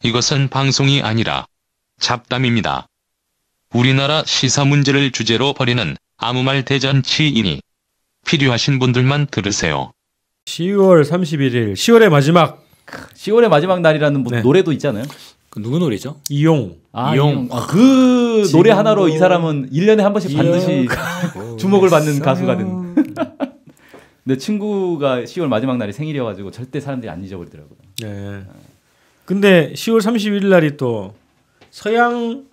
이것은 방송이 아니라 잡담입니다. 우리나라 시사 문제를 주제로 벌이는 아무 말 대잔치이니 필요하신 분들만 들으세요. 10월 31일 10월의 마지막 10월의 마지막 날이라는 뭐 네. 노래도 있잖아요. 그 누구 노래죠? 이용. 이용. 그 노래 하나로 이 사람은 1년에 한 번씩 반드시 주목을 받는 가수가 된. 내 친구가 10월 마지막 날이 생일이어가지고 절대 사람들이 안 잊어버리더라고요. 네. 근데 10월 31일 날이 또 서양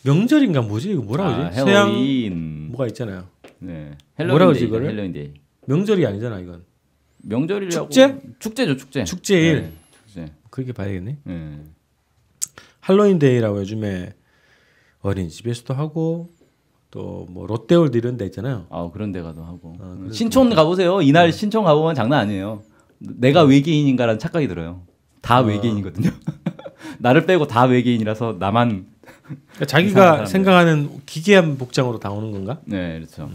명절인가 뭐지? 이거 뭐라고 하지? 헬로윈. 뭐가 있잖아요. 네. 뭐라고 하지 헬로윈 데이. 이거를? 헬로윈 데이. 명절이 아니잖아 이건. 명절이라고. 축제? 축제죠, 축제. 축제일. 네, 축제. 그렇게 봐야겠네. 네. 할로윈데이라고 요즘에 어린이집에서도 하고 또 뭐 롯데월드 이런 데 있잖아요. 아, 그런 데 가도 하고. 그런 신촌 가보세요. 이날 신촌 가보면 장난 아니에요. 내가 외계인인가라는 착각이 들어요. 다 외계인이거든요. 나를 빼고 다 외계인이라서 나만. 그러니까 자기가 생각하는 기괴한 복장으로 다 오는 건가? 네, 그렇죠.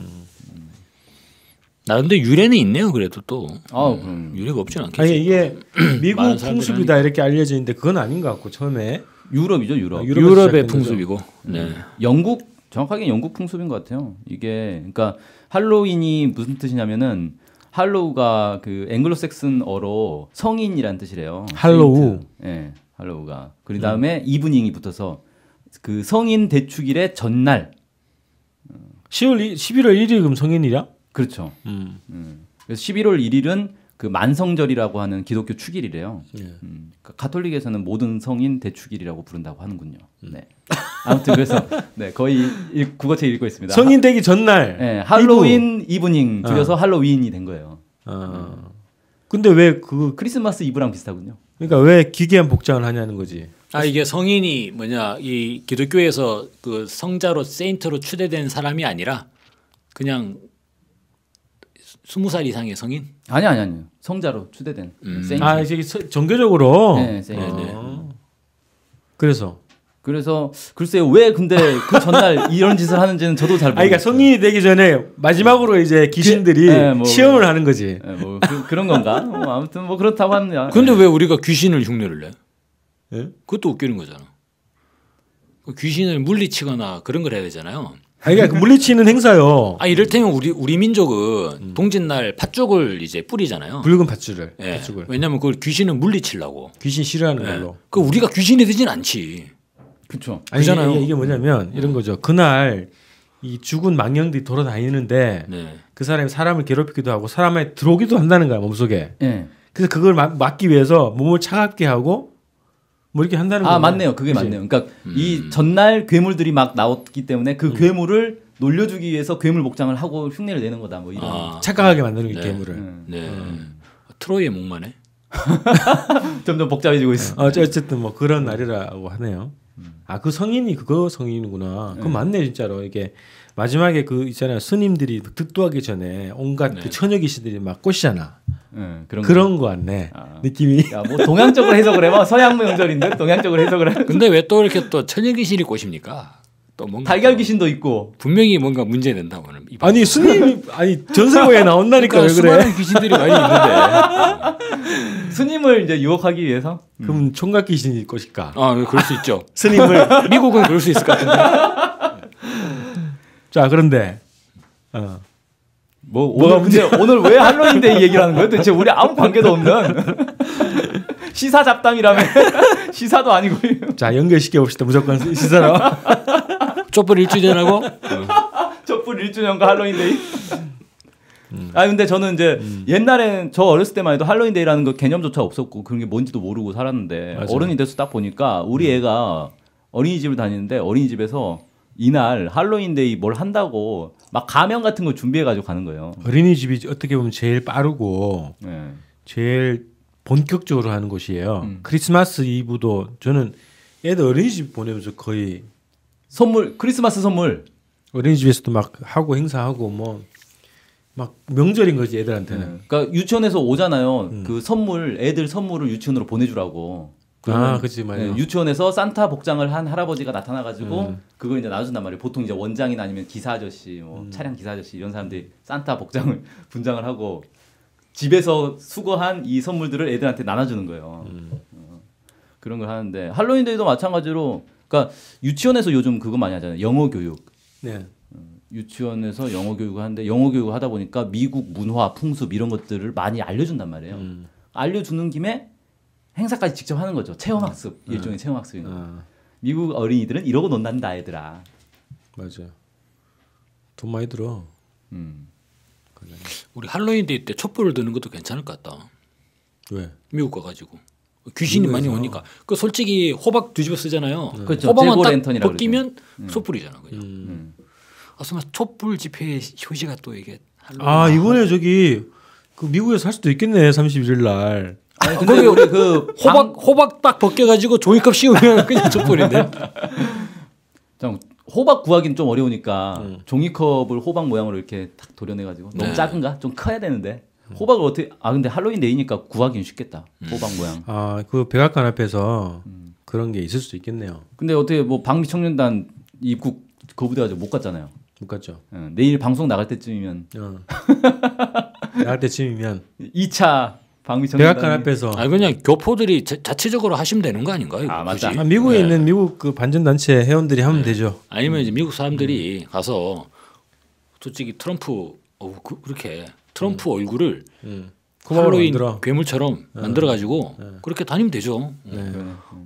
나름대로 유래는 있네요. 그래도 또 그럼. 유래가 없진 않겠지. 아니 이게 미국 많은 사람들이 풍습이다 이렇게 알려져 있는데 그건 아닌 것 같고 처음에 유럽이죠, 유럽. 유럽에서 유럽의 시작된 거죠. 풍습이고. 네. 영국 정확하게 영국 풍습인 것 같아요. 이게 그러니까 할로윈이 무슨 뜻이냐면은 할로우가 그 앵글로색슨어로 성인이란 뜻이래요. 할로우. 세인트. 예, 할로우가. 그 다음에 이브닝이 붙어서 그 성인 대축일의 전날. 11월 1일이 그럼 성인이야? 그렇죠. 그래서 11월 1일은 그 만성절이라고 하는 기독교 축일이래요. 그러니까 가톨릭에서는 모든 성인 대축일이라고 부른다고 하는군요. 네. 아무튼 그래서 네, 거의 국어책 읽고 있습니다. 성인 되기 전날. 네, 할로윈 이브닝 줄여서 할로윈이 된 거예요. 근데 왜 그 크리스마스 이브랑 비슷하군요. 그러니까 왜 기괴한 복장을 하냐는 거지. 이게 성인이 뭐냐 이 기독교에서 그 성자로 세인트로 추대된 사람이 아니라 그냥 20살 이상의 성인? 아니. 성자로 추대된 세인트. 아, 이게 종교적으로. 네, 세인트. 그래서 글쎄요 왜 근데 그 전날 이런 짓을 하는지는 저도 잘 모르겠어요. 그러니까 성인이 되기 전에 마지막으로 이제 귀신들이 뭐, 시험을 하는 거지. 뭐 그런 건가? 아무튼 뭐 그렇다고 합니다. 근데 왜 우리가 귀신을 흉내를 내? 예? 그것도 웃기는 거잖아. 귀신을 물리치거나 그런 걸 해야 되잖아요. 그러니까 물리치는 행사요. 이를테면 우리 민족은 동짓날 팥죽을 이제 뿌리잖아요. 붉은 밧줄을. 예. 밧줄을. 왜냐하면 그걸 귀신은 물리치려고. 귀신 싫어하는 걸로. 그 우리가 귀신이 되진 않지. 그렇죠. 아니, 그잖아요. 이게 뭐냐면 이런 거죠. 그날 이 죽은 망령들이 돌아다니는데 네. 그 사람이 사람을 괴롭히기도 하고 사람에 들어오기도 한다는 거야 몸속에. 예. 그래서 그걸 막기 위해서 몸을 차갑게 하고 뭐 이렇게 한다는 거야. 맞네요. 그게 그치? 맞네요. 그러니까 이 전날 괴물들이 막 나왔기 때문에 그 괴물을 놀려주기 위해서 괴물 복장을 하고 흉내를 내는 거다. 뭐 이런. 착각하게 만드는 게 네. 괴물을. 네. 트로이의 목마네. 점점 복잡해지고 있어. 어쨌든 뭐 그런 날이라고 하네요. 그 성인이 그거 성인이구나. 그건 맞네 진짜로. 이게 마지막에 그 있잖아요. 스님들이 득도하기 전에 온갖 그 처녀 귀신들이 막 꼬시잖아. 그런 거 같네. 느낌이. 야, 뭐 동양적으로 해석을 해봐. 서양 명절인데 동양적으로 해석을 해. 근데 왜 또 이렇게 또 천연 귀신이 꼬십니까? 또 뭔가 달걀 귀신도 있고. 분명히 뭔가 문제 된다고는. 아니 스님이 전설고에 나온다니까 왜 그래? 수많은 귀신들이 많이 있는데. 스님을 이제 유혹하기 위해서. 그럼 총각 귀신이 꼬실까? 그럴 수 있죠. 스님을 미국은 그럴 수 있을 것 같은데. 자 그런데 오늘 근데 오늘 왜 할로윈데이 얘기를 하는 거예요? 대체 우리 아무 관계도 없는 시사 잡담이라며. 시사도 아니고. 자 연결시켜 봅시다. 무조건 시사로. 촛불 1주년하고 촛불 1주년과 할로윈데이. 근데 저는 이제 옛날엔 저 어렸을 때만 해도 할로윈데이라는 거 개념조차 없었고 그런 게 뭔지도 모르고 살았는데 맞아요. 어른이 돼서 딱 보니까 우리 애가 어린이집을 다니는데 어린이집에서 이날 할로윈데이 뭘 한다고 막 가면 같은 거 준비해가지고 가는 거예요. 어린이집이 어떻게 보면 제일 빠르고 네. 제일 본격적으로 하는 곳이에요. 크리스마스 이브도 저는 애들 어린이집 보내면서 거의 선물 크리스마스 선물 어린이집에서도 막 하고 행사하고 뭐 막 명절인 거지 애들한테는. 그러니까 유치원에서 오잖아요. 그 선물 애들 선물을 유치원으로 보내주라고. 그렇지 말이야. 유치원에서 산타 복장을 한 할아버지가 나타나가지고 그걸 이제 나눠준단 말이에요. 보통 이제 원장이나 아니면 기사 아저씨, 뭐 차량 기사 아저씨 이런 사람들이 산타 복장을 분장을 하고 집에서 수거한 이 선물들을 애들한테 나눠주는 거예요. 그런 걸 하는데 할로윈데이도 마찬가지로 그러니까 유치원에서 요즘 그거 많이 하잖아요. 영어 교육. 네. 유치원에서 영어 교육을 하는데 영어 교육을 하다 보니까 미국 문화, 풍습 이런 것들을 많이 알려준단 말이에요. 알려주는 김에 행사까지 직접 하는 거죠. 체험학습 일종의 체험학습인 거. 미국 어린이들은 이러고 논단다 얘들아. 맞아. 돈 많이 들어. 우리 할로윈데이 때 촛불을 드는 것도 괜찮을 것 같다. 왜? 미국 가가지고 귀신이 많이 오니까. 그 솔직히 호박 뒤집어 쓰잖아요. 그렇죠. 호박만 재고 딱 랜턴이라고 벗기면 촛불이잖아 그냥. 아스마 촛불 집회 효시가 또 이게. 아 이번에 저기 그 미국에서 할 수도 있겠네. 31일 날. 아니, 근데 우리 그 호박 딱 벗겨가지고 종이컵 씌우면 그냥 촛불인데. 호박 구하기는 좀 어려우니까 종이컵을 호박 모양으로 이렇게 탁 도려내가지고 너무 네. 작은가? 좀 커야 되는데 호박을 어떻게? 아 근데 할로윈데이니까 구하기는 쉽겠다. 호박 모양. 아그 백악관 앞에서 그런 게 있을 수도 있겠네요. 근데 어떻게 뭐 방미청년단 입국 거부돼가지고 못 갔잖아요. 못 갔죠. 내일 방송 나갈 때쯤이면 나갈 때쯤이면 2차 방미청년단 백악관 앞에서 그냥 교포들이 자체적으로 하시면 되는 거 아닌가요? 아, 맞다. 굳이? 미국에 네. 있는 미국 그 반전 단체 회원들이 하면 되죠. 아니면 이제 미국 사람들이 가서 솔직히 트럼프 그렇게 트럼프 얼굴을 고마워로 할로윈 만들어. 괴물처럼 만들어 가지고 그렇게 다니면 되죠. 네.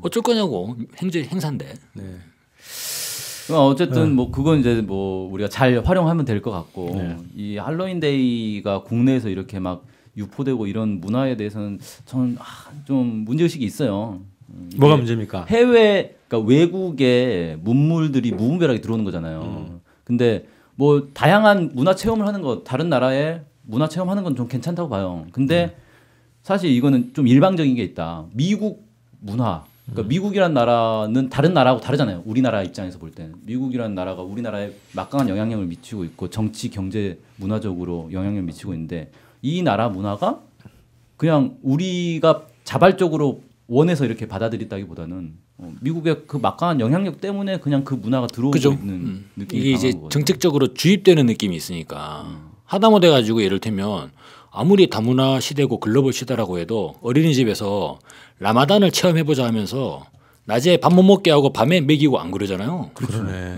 어쩔 거냐고 행사인데. 네. 어쨌든 뭐 그건 이제 뭐 우리가 잘 활용하면 될 것 같고 네. 이 할로윈데이가 국내에서 이렇게 막 유포되고 이런 문화에 대해서는 저는 좀 문제의식이 있어요. 뭐가 문제입니까? 해외 그러니까 외국의 문물들이 무분별하게 들어오는 거잖아요. 근데 뭐 다양한 문화 체험을 하는 거 다른 나라에 문화 체험하는 건 좀 괜찮다고 봐요. 근데 사실 이거는 좀 일방적인 게 있다. 미국 문화 그러니까 미국이란 나라는 다른 나라하고 다르잖아요. 우리나라 입장에서 볼 때는 미국이란 나라가 우리나라에 막강한 영향력을 미치고 있고 정치, 경제, 문화적으로 영향력을 미치고 있는데 이 나라 문화가 그냥 우리가 자발적으로 원해서 이렇게 받아들였다기보다는 미국의 그 막강한 영향력 때문에 그냥 그 문화가 들어오고 그죠? 있는 느낌이 이게 이제 강한 거거든요. 정책적으로 주입되는 느낌이 있으니까 하다못해 가지고 예를 들면 아무리 다문화 시대고 글로벌 시대라고 해도 어린이집에서 라마단을 체험해보자 하면서 낮에 밥 못 먹게 하고 밤에 먹이고 안 그러잖아요. 그러네.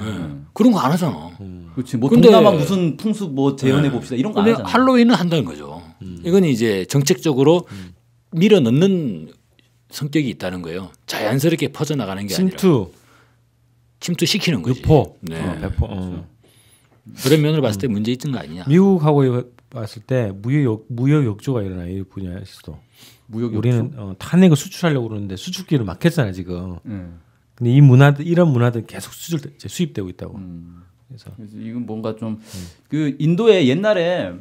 그런 거 안 하잖아. 그렇지. 뭐 근데- 동남아 무슨 풍습 뭐 재현해 봅시다 이런 거 안 근데 하잖아요. 할로윈은 한다는 거죠. 이건 이제 정책적으로 밀어 넣는 성격이 있다는 거예요. 자연스럽게 퍼져나가는 게 아니라 침투시키는 거지. 유포. 네. 배포. 그런 면으로 봤을 때 문제 있는 거 아니냐. 미국하고 봤을 때 무역 역조가 일어나 이 분야에서도. 무역 우리는 탄핵을 수출하려고 그러는데 수출기를 막혔잖아요 지금. 음. 근데 이 문화들 이런 문화들 계속 수입되고 있다고. 그래서 그래서 이건 뭔가 좀 그 인도에 옛날에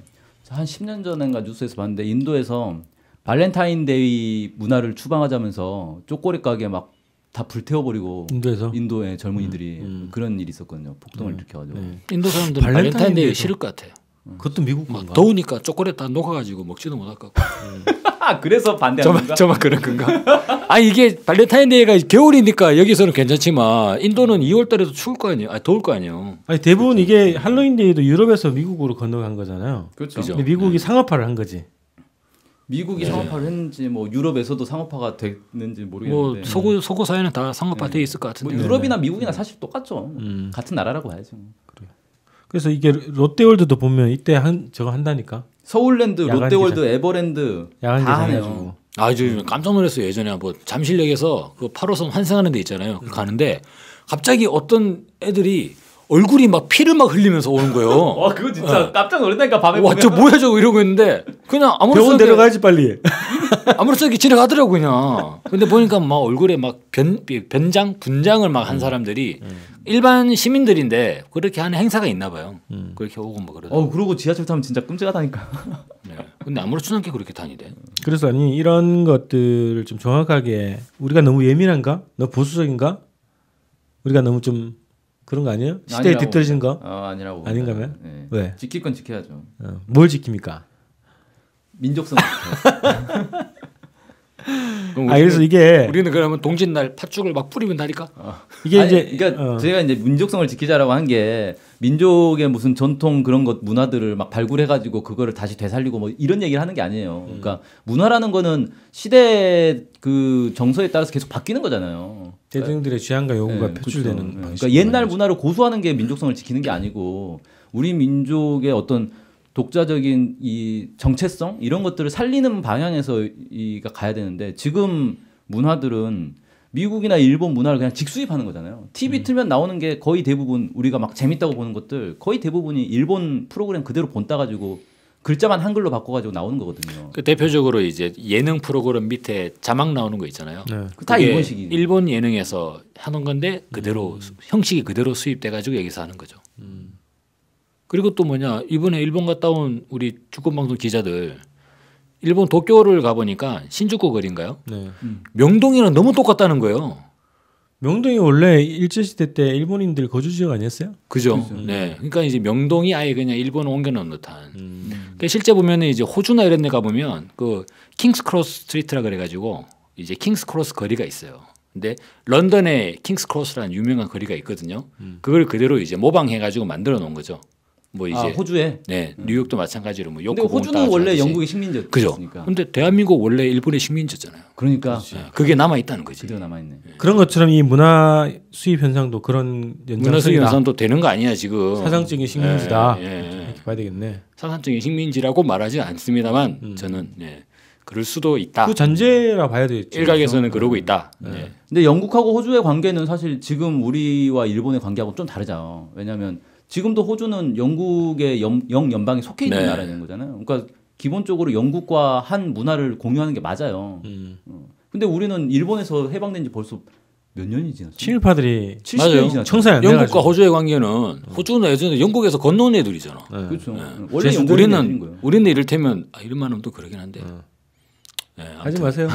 한 10년 전인가 뉴스에서 봤는데 인도에서 발렌타인데이 문화를 추방하자면서 초콜릿 가게 막 다 불태워버리고 인도에서 인도의 젊은이들이 그런 일이 있었거든요. 폭동을 일으켜가지고. 인도 사람들은 발렌타인데이 싫을 것 같아. 그것도 미국 막 건가? 더우니까 초콜릿 다 녹아가지고 먹지도 못할 것 같고. 그래서 반대하는 건가? 저만 그런 건가? 아 이게 발렌타인데이가 겨울이니까 여기서는 괜찮지만 인도는 2월달에도 추울 거 아니에요. 더울 거 아니에요. 아니 대부분 이게 할로윈데이도 유럽에서 미국으로 건너간 거잖아요. 그렇죠. 근데 미국이 상업화를 한 거지. 미국이 상업화를 했는지 뭐 유럽에서도 상업화가 됐는지 뭐 모르겠는데 서구 사회는 다 상업화돼 있을 것 같은데. 뭐 유럽이나 미국이나 사실 똑같죠. 같은 나라라고 봐야죠. 그래서 이게 롯데월드도 보면 이때 저거 한다니까. 서울랜드, 야간 롯데월드, 에버랜드 야간 다 하네요. 개장해가지고. 아주 깜짝 놀랐어요. 예전에 뭐 잠실역에서 그 8호선 환승하는 데 있잖아요. 가는데 갑자기 어떤 애들이 얼굴이 막 피를 막 흘리면서 오는 거예요. 와 그거 진짜 깜짝 놀랐다니까 밤에 와, 저 뭐야 저거 이러고 있는데 그냥 병원 아무렇게 데려가야지 빨리. 아무렇게 지나가더라고 그냥. 근데 보니까 막 얼굴에 막 분장을 막 한 사람들이 일반 시민들인데 그렇게 하는 행사가 있나 봐요. 그렇게 오고 뭐 그러더라고. 그러고 지하철 타면 진짜 끔찍하다니까. 네. 근데 아무렇지 않게 그렇게 다니대. 그래서 아니 이런 것들을 좀 정확하게 우리가 너무 예민한가? 너무 보수적인가? 우리가 너무 좀 그런 거 아니에요? 시대에 아니라고 뒤떨어진 거? 아니라고. 아닌가면? 네. 왜? 지킬 건 지켜야죠. 뭘 지킵니까? 민족성. 지켜야죠. 그럼 그래서 이게 우리는 그러면 동짓날 팥죽을 막 뿌리면 나니까. 이게 아니, 이제 그러니까 저희가 이제 민족성을 지키자라고 한 게 민족의 무슨 전통 그런 것 문화들을 막 발굴해가지고 그거를 다시 되살리고 뭐 이런 얘기를 하는 게 아니에요. 그러니까 문화라는 거는 시대 그 정서에 따라서 계속 바뀌는 거잖아요. 대중들의 취향과 요구가 네, 표출되는 그렇죠. 방식. 그러니까 옛날 문화를 고수하는 게 민족성을 지키는 게 아니고 우리 민족의 어떤 독자적인 이 정체성 이런 것들을 살리는 방향에서 이가 가야 되는데 지금 문화들은 미국이나 일본 문화를 그냥 직수입하는 거잖아요. TV 틀면 나오는 게 거의 대부분 우리가 막 재밌다고 보는 것들 거의 대부분이 일본 프로그램 그대로 본 따가지고 글자만 한글로 바꿔가지고 나오는 거거든요. 그 대표적으로 이제 예능 프로그램 밑에 자막 나오는 거 있잖아요. 네. 다 그게 일본식이. 일본 예능에서 하는 건데 그대로 형식이 그대로 수입돼 가지고 여기서 하는 거죠. 그리고 또 뭐냐 이번에 일본 갔다 온 우리 주권방송 기자들 일본 도쿄를 가보니까 신주쿠 거리인가요? 네. 명동이랑 너무 똑같다는 거예요. 명동이 원래 일제시대 때 일본인들 거주 지역 아니었어요? 그죠? 네. 그러니까 이제 명동이 아예 그냥 일본을 옮겨놓은 듯한. 그러니까 실제 보면은 이제 호주나 이런 데 가보면 그 킹스 크로스 스트리트라 그래가지고 이제 킹스 크로스 거리가 있어요. 근데 런던에 킹스 크로스라는 유명한 거리가 있거든요. 그걸 그대로 이제 모방해가지고 만들어 놓은 거죠. 뭐 이제 호주에. 네 뉴욕도 마찬가지로 뭐 근데 요코공을 호주는 원래 따라서 영국의 하듯이. 식민지였으니까. 그죠. 근데 대한민국 원래 일본의 식민지잖아요. 그러니까 그게 남아 있다는 거지. 그대로 남아 있네. 그런 것처럼 이 문화 수입 현상도 그런 문화 수입 현상도 되는 거 아니야 지금. 사상적인 식민지다. 예, 예, 예. 이렇게 봐야 되겠네. 사상적인 식민지라고 말하지 않습니다만 저는 그럴 수도 있다. 그 잔재라 봐야 되겠죠. 일각에서는 그러고 있다. 네. 근데 영국하고 호주의 관계는 사실 지금 우리와 일본의 관계하고 좀 다르죠. 왜냐하면 지금도 호주는 영국의 영연방에 속해 있는 네. 나라인 거잖아요. 그러니까 기본적으로 영국과 한 문화를 공유하는 게 맞아요. 근데 우리는 일본에서 해방된 지 벌써 몇 년이 지났어요? 친일파들이 70년이 맞아요. 지났죠. 청산이 안 영국과 돼가지고. 호주의 관계는 호주는 예전에 영국에서 건너온 애들이잖아. 네. 그렇죠. 네. 원래 영국인 애들인 우리는 거예요. 우리는 이를테면 이런 말은 또 그러긴 한데. 네, 하지 마세요.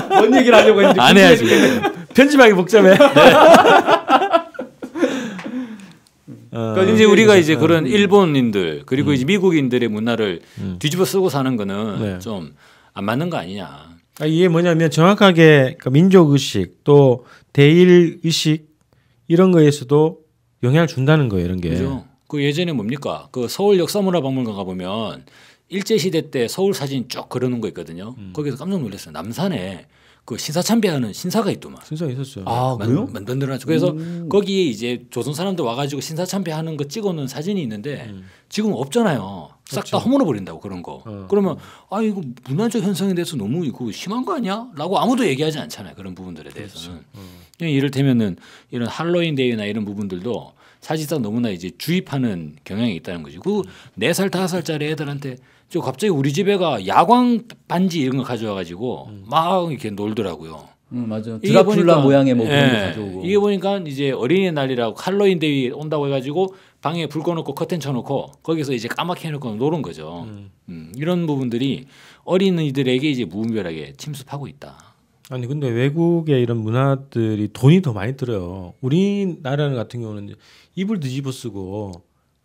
뭔 얘기를 하려고 했는데 안 해야지. 편집하기 복잡해. 그러니까 이제 우리가 이제 그런 일본인들 그리고 이제 미국인들의 문화를 뒤집어 쓰고 사는 거는 네. 좀 안 맞는 거 아니냐. 이게 뭐냐면 정확하게 그러니까 민족 의식 또 대일 의식 이런 거에서도 영향을 준다는 거예요. 이런 게. 그죠? 그 예전에 뭡니까? 그 서울 역사문화박물관 가보면 일제 시대 때 서울 사진 쭉 그려놓은 거 있거든요. 거기서 깜짝 놀랐어요. 남산에 그 신사 참배하는 신사가 있더만. 순서가 있었죠. 아 그래요? 만들어놨죠. 그래서 거기에 이제 조선 사람들 와가지고 신사 참배하는 거 찍어놓은 사진이 있는데 지금 없잖아요. 싹 다 허물어 버린다고 그런 거. 그러면 아 이거 문화적 현상에 대해서 너무 이거 심한 거 아니야?라고 아무도 얘기하지 않잖아요. 그런 부분들에 대해서는. 그냥 이를테면은 이런 할로윈 데이나 이런 부분들도 사실상 너무나 이제 주입하는 경향이 있다는 거죠. 그 4살 5살짜리 애들한테 저 갑자기 우리 집에가 야광 반지 이런 거 가져와가지고 막 이렇게 놀더라고요. 맞아. 이게 드라큘라 보니까- 모양의 뭐 그런 거 예, 가져오고. 이게 보니까 이제 어린이날이라고 할로윈 데이 온다고 해가지고 방에 불 꺼놓고 커튼 쳐놓고 거기서 이제 까맣게 해놓고 노는 거죠. 이런 부분들이 어린이들에게 이제 무분별하게 침습하고 있다. 아니 근데 외국의 이런 문화들이 돈이 더 많이 들어요. 우리나라 같은 경우는 이제 입을 뒤집어 쓰고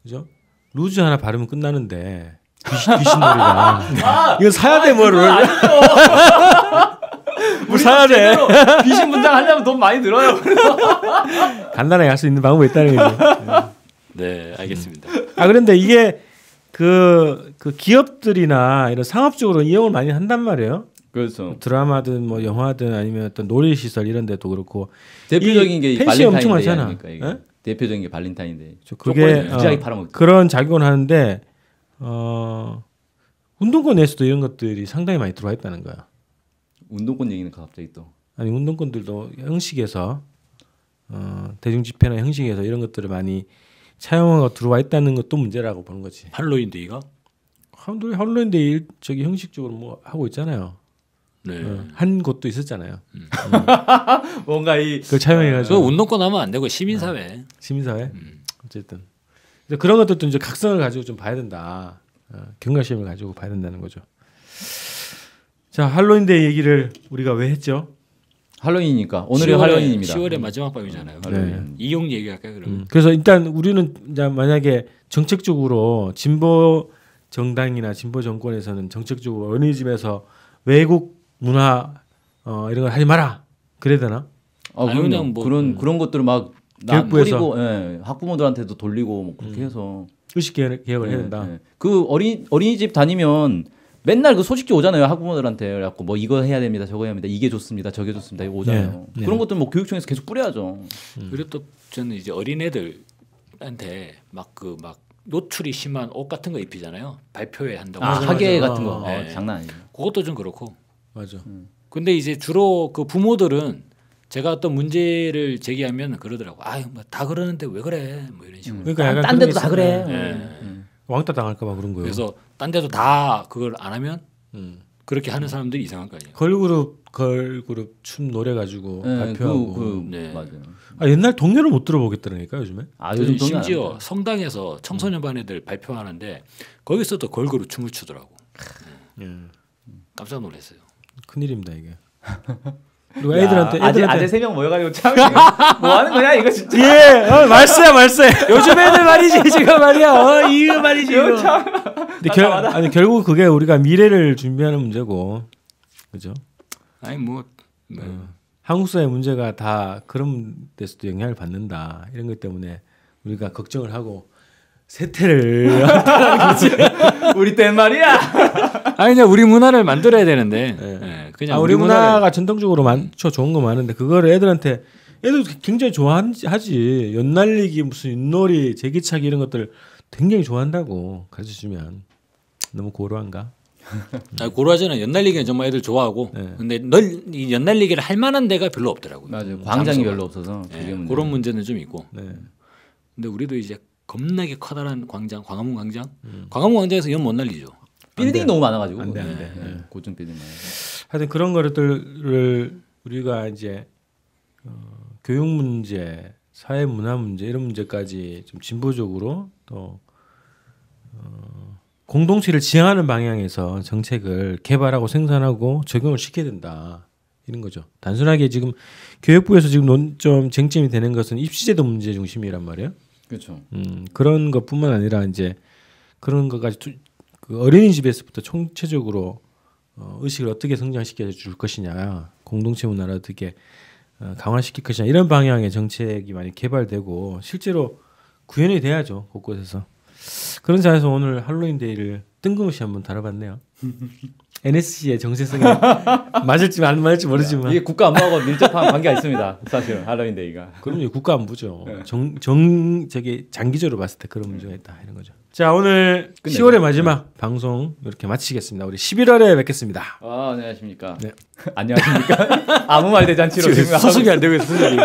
그죠? 루즈 하나 바르면 끝나는데 귀신놀이가 이거 사야 돼 뭐를 뭐 사야 돼. 귀신 분장 하려면 돈 많이 들어요. 간단하게 할 수 있는 방법이 있다는 거죠. 네, 알겠습니다. 그런데 이게 그 기업들이나 이런 상업적으로 이용을 많이 한단 말이에요. 그렇죠. 드라마든 뭐 영화든 아니면 어떤 놀이시설 이런 데도 그렇고 대표적인 게 펜시 엄청 발렌타인데이 많잖아. 아닙니까 이게? 예? 대표적인 게 발렌타인데이. 그게 무지하게 팔아먹죠. 그런 작용을 하는데 운동권에서도 이런 것들이 상당히 많이 들어와 있다는 거야. 운동권 얘기는 갑자기 또. 아니 운동권들도 형식에서 대중 집회나 형식에서 이런 것들을 많이 차용하고 들어와 있다는 것도 문제라고 보는 거지. 할로윈 데이가? 할로윈데이 저기 형식적으로 뭐 하고 있잖아요. 네. 한 곳도 있었잖아요. 뭔가 이 그걸 차용해가지고 저 운동권 하면 안 되고 시민사회. 시민사회 어쨌든 이제 그런 것들도 이제 각성을 가지고 좀 봐야 된다. 경각심을 가지고 봐야 된다는 거죠. 자 할로윈데이 얘기를 우리가 왜 했죠? 할로윈이니까 오늘이 10월에, 할로윈입니다. 10월의 마지막 밤이잖아요. 할로윈. 이용 얘기할까요 그러면? 그래서 일단 우리는 이제 만약에 정책적으로 진보 정당이나 진보 정권에서는 정책적으로 어린이집에서 외국 문화 이런 걸 하지 마라. 그래야 되나? 아, 아니, 그냥 뭐, 그런 것들을 막 교육부에서. 뿌리고 예, 학부모들한테도 돌리고 뭐 그렇게 해서 의식 개혁을 해야 된다. 예. 그 어린이집 다니면 맨날 그 소식지 오잖아요. 학부모들한테 그래갖고 뭐 이거 해야 됩니다. 저거 해야 됩니다. 이게 좋습니다. 저게 좋습니다. 이거 오잖아요. 네. 그런 것들 뭐 교육청에서 계속 뿌려야죠. 그리고 또 저는 이제 어린애들한테 막 노출이 심한 옷 같은 거 입히잖아요. 발표회 한다고. 하계 맞아. 같은 거 네. 장난 아니에요. 그것도 좀 그렇고. 맞아. 근데 이제 주로 그 부모들은 제가 어떤 문제를 제기하면 그러더라고. 아유, 뭐 다 그러는데 왜 그래? 뭐 이런 식으로. 그러니까 약간 딴 그런 데도 게 다 그래. 예. 왕따 당할까봐 그런 거예요. 그래서 딴 데도 다 그걸 안 하면 그렇게 하는 사람들이 이상한 거 아니에요. 걸그룹 춤 노래 가지고 발표하고. 네. 맞아요. 옛날 동요를 못 들어보겠다니까 요즘에. 요즘 또 심지어 성당에서 청소년 반 애들 발표하는데 거기서도 걸그룹 춤을 추더라고. 깜짝 놀랐어요. 큰일입니다 이게. 그리고 애들한테 아재 3명 모여가지고 참 뭐 하는 거냐 이거 진짜. 예, 말세. 요즘 애들 말이지 지금 말이야. 이거 말이지 이거. 근데 결국 그게 우리가 미래를 준비하는 문제고, 그죠? 아니 뭐 한국 사회 문제가 다 그런 데서도 영향을 받는다 이런 것 때문에 우리가 걱정을 하고 세태를 우리 땐 말이야. 아니 그냥 우리 문화를 만들어야 되는데 그냥 우리 문화가 전통적으로 많죠. 좋은 거 많은데 그거를 애들한테 애들 굉장히 좋아하지. 연날리기 무슨 윷놀이 제기차기 이런 것들 굉장히 좋아한다고 가르쳐주면 너무 고루한가? 고루하지는 연날리기는 정말 애들 좋아하고 근데 이 연날리기를 할 만한 데가 별로 없더라고요. 맞아요. 광장이 별로 없어서 그런 문제는 좀 있고. 네. 근데 우리도 이제 겁나게 커다란 광장, 광화문 광장, 광화문 광장에서 연 못 날리죠. 빌딩이 너무 많아가지고. 안 돼. 고층 빌딩 많아. 하여튼 그런 거를 우리가 이제 교육 문제, 사회 문화 문제 이런 문제까지 좀 진보적으로 또 공동체를 지향하는 방향에서 정책을 개발하고 생산하고 적용을 시켜야 된다 이런 거죠. 단순하게 지금 교육부에서 지금 좀 쟁점이 되는 것은 입시제도 문제 중심이란 말이에요. 그렇죠. 그런 것뿐만 아니라 이제 그런 것까지 그 어린이집에서부터 총체적으로 의식을 어떻게 성장시켜 줄 것이냐, 공동체 문화를 어떻게 강화시킬 것이냐 이런 방향의 정책이 많이 개발되고 실제로 구현이 돼야죠 곳곳에서. 그런 자에서 오늘 할로윈 데이를 뜬금없이 한번 다뤄봤네요. NSC의 정체성에 맞을지 안 맞을지 모르지만 이게 국가 안보하고 밀접한 관계가 있습니다. 사실 할로윈 데이가. 그럼요. 국가 안보죠. 저기 장기적으로 봤을 때 그런 문제가 있다 이런 거죠. 자, 오늘 끝내죠. 10월의 마지막 방송 이렇게 마치겠습니다. 우리 11월에 뵙겠습니다. 안녕하십니까. 네. 안녕하십니까. 아무 말 대잔치로 지금 수습이 안 되고 있어. 수습이.